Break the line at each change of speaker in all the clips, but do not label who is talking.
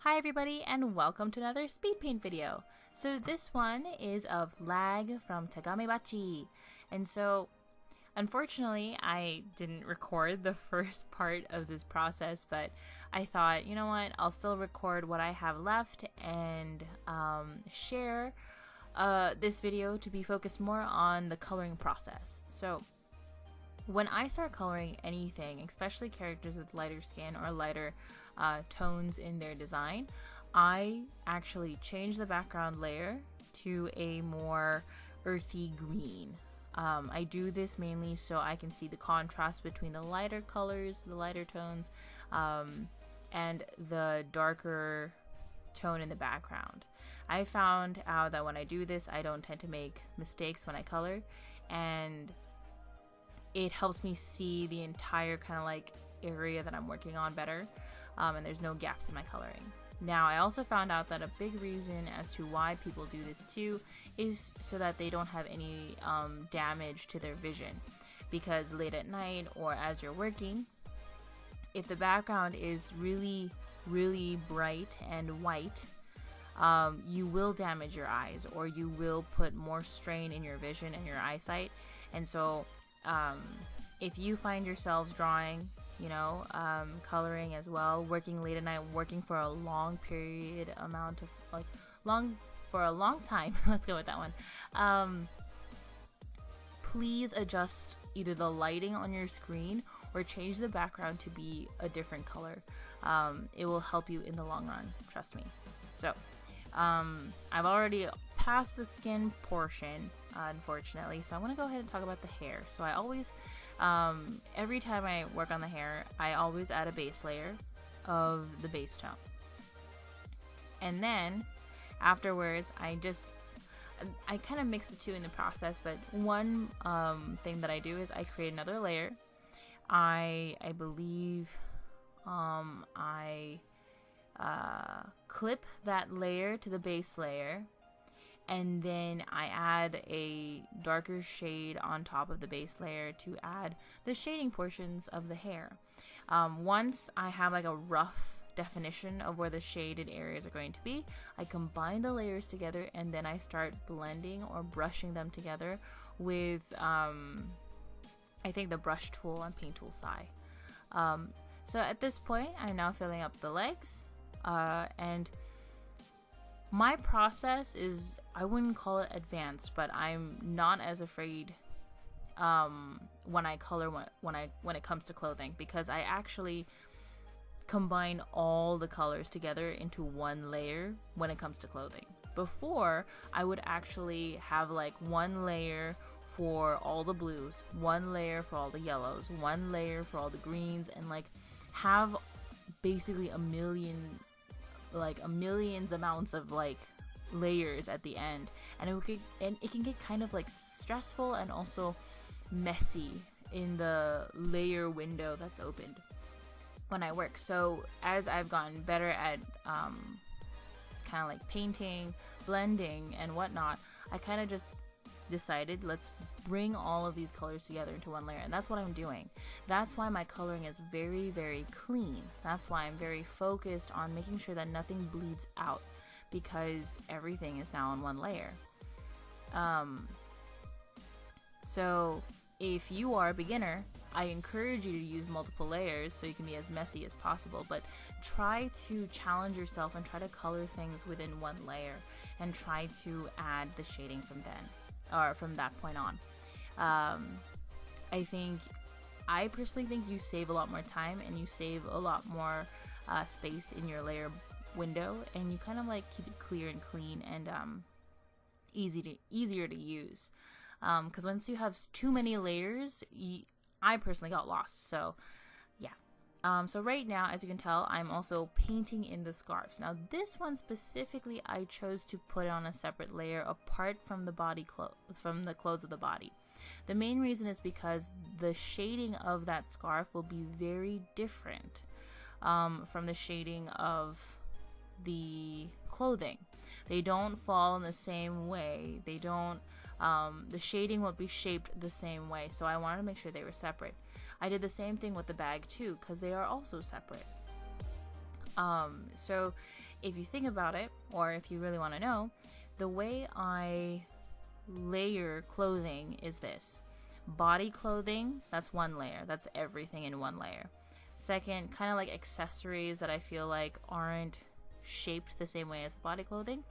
Hi everybody and welcome to another speed paint video. So this one is of Lag from Tegami Bachi. And so unfortunately I didn't record the first part of this process, but I thought, you know what, I'll still record what I have left and share this video to be focused more on the coloring process. So when I start coloring anything, especially characters with lighter skin or lighter tones in their design, I actually change the background layer to a more earthy green. I do this mainly so I can see the contrast between the lighter colors, the lighter tones, and the darker tone in the background. I found out that when I do this, I don't tend to make mistakes when I color, and it helps me see the entire kind of like area that I'm working on better, and there's no gaps in my coloring. Now, I also found out that a big reason as to why people do this too is so that they don't have any damage to their vision, because late at night or as you're working, if the background is really bright and white, you will damage your eyes, or you will put more strain in your vision and your eyesight. And so if you find yourselves drawing, coloring as well, working late at night, working for a long period amount of for a long time, let's go with that one. Please adjust either the lighting on your screen or change the background to be a different color. It will help you in the long run, trust me. So I've already passed the skin portion, unfortunately, so I want to go ahead and talk about the hair. So I always, every time I work on the hair, I always add a base layer of the base tone, and then afterwards I kind of mix the two in the process. But one thing that I do is I create another layer. I believe I clip that layer to the base layer, and then I add a darker shade on top of the base layer to add the shading portions of the hair. Once I have like a rough definition of where the shaded areas are going to be, I combine the layers together, and then I start blending or brushing them together with I think the brush tool on paint tool Sai. So at this point, I'm now filling up the legs, and my process is, I wouldn't call it advanced, but I'm not as afraid when I color when it comes to clothing, because I actually combine all the colors together into one layer when it comes to clothing. Before, I would actually have like one layer for all the blues, one layer for all the yellows, one layer for all the greens, and like have basically a millions amounts of like layers at the end, and it can get kind of like stressful and also messy in the layer window that's opened when I work. So as I've gotten better at kind of like painting, blending, and whatnot, I kind of just decided, let's bring all of these colors together into one layer, and that's what I'm doing. That's why my coloring is very clean. That's why I'm very focused on making sure that nothing bleeds out, because everything is now on one layer. So if you are a beginner, I encourage you to use multiple layers so you can be as messy as possible, but try to challenge yourself and try to color things within one layer, and try to add the shading from then, or from that point on. I personally think you save a lot more time, and you save a lot more space in your layer window, and you kind of like keep it clear and clean and easier to use. Because once you have too many layers, I personally got lost. So yeah. So right now, as you can tell, I'm also painting in the scarves. Now this one specifically, I chose to put on a separate layer apart from the from the clothes of the body. The main reason is because the shading of that scarf will be very different from the shading of the clothing. They don't fall in the same way. They don't the shading won't be shaped the same way, so I wanted to make sure they were separate. I did the same thing with the bag too, because they are also separate. So if you think about it, or if you really want to know, the way I layer clothing is this. Body clothing, that's one layer. That's everything in one layer. Second, kind of like accessories that I feel like aren't shaped the same way as the body clothing,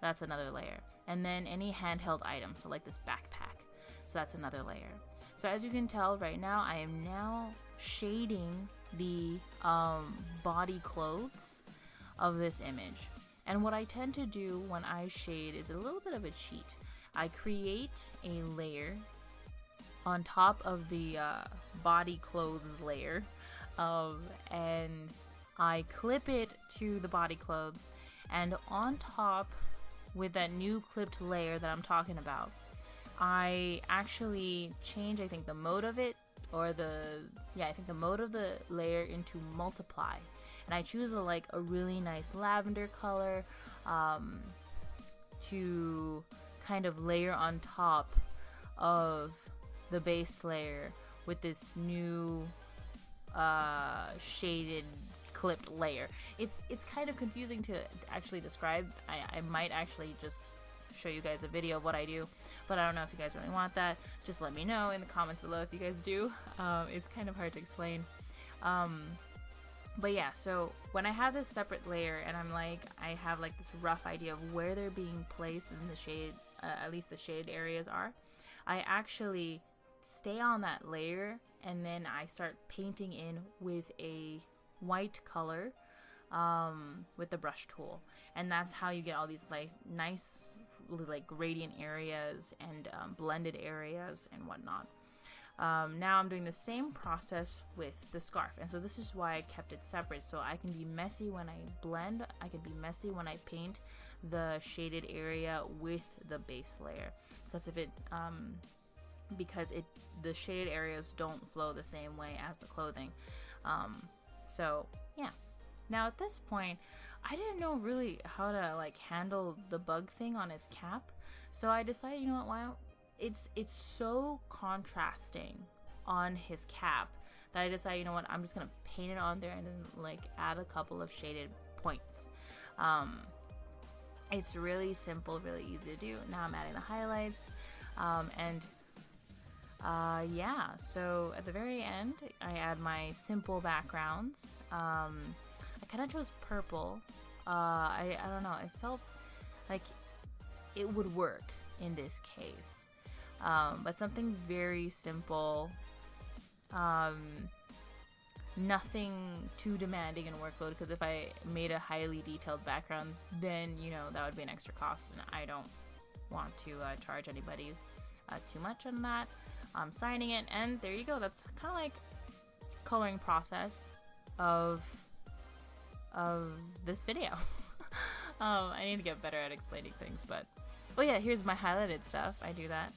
that's another layer. And then any handheld items, so like this backpack, so that's another layer. So as you can tell right now, I am now shading the body clothes of this image. And what I tend to do when I shade is a little bit of a cheat. I create a layer on top of the body clothes layer, and I clip it to the body clothes, and on top with that new clipped layer that I'm talking about, I actually change, I think, the mode of it, or I think the mode of the layer into multiply. And I choose a really nice lavender color to kind of layer on top of the base layer with this new shaded clipped layer. It's kind of confusing to actually describe. I might actually just show you guys a video of what I do, but I don't know if you guys really want that. Just let me know in the comments below if you guys do. It's kind of hard to explain. But yeah, so when I have this separate layer and I have like this rough idea of where they're being placed in the shade, at least the shaded areas are, I actually stay on that layer and then I start painting in with a white color with the brush tool. And that's how you get all these nice gradient areas and blended areas and whatnot. Now I'm doing the same process with the scarf, and so this is why I kept it separate, so I can be messy when I blend, I can be messy when I paint the shaded area with the base layer, because the shaded areas don't flow the same way as the clothing. So yeah. Now at this point, I didn't know really how to handle the bug thing on his cap, so I decided, you know what, it's so contrasting on his cap that I decided, you know what, I'm just gonna paint it on there and then add a couple of shaded points. It's really simple, really easy to do. Now I'm adding the highlights, yeah, so at the very end I add my simple backgrounds. I kind of chose purple. I don't know, it felt like it would work in this case. But something very simple, nothing too demanding in workload, because if I made a highly detailed background, then that would be an extra cost, and I don't want to charge anybody too much on that. I'm signing it, and there you go. That's kind of like coloring process of this video. I need to get better at explaining things, but yeah, here's my highlighted stuff. I do that.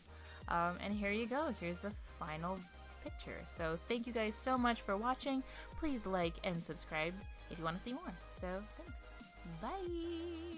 And here you go. Here's the final picture. So thank you guys so much for watching. Please like and subscribe if you want to see more. So thanks. Bye.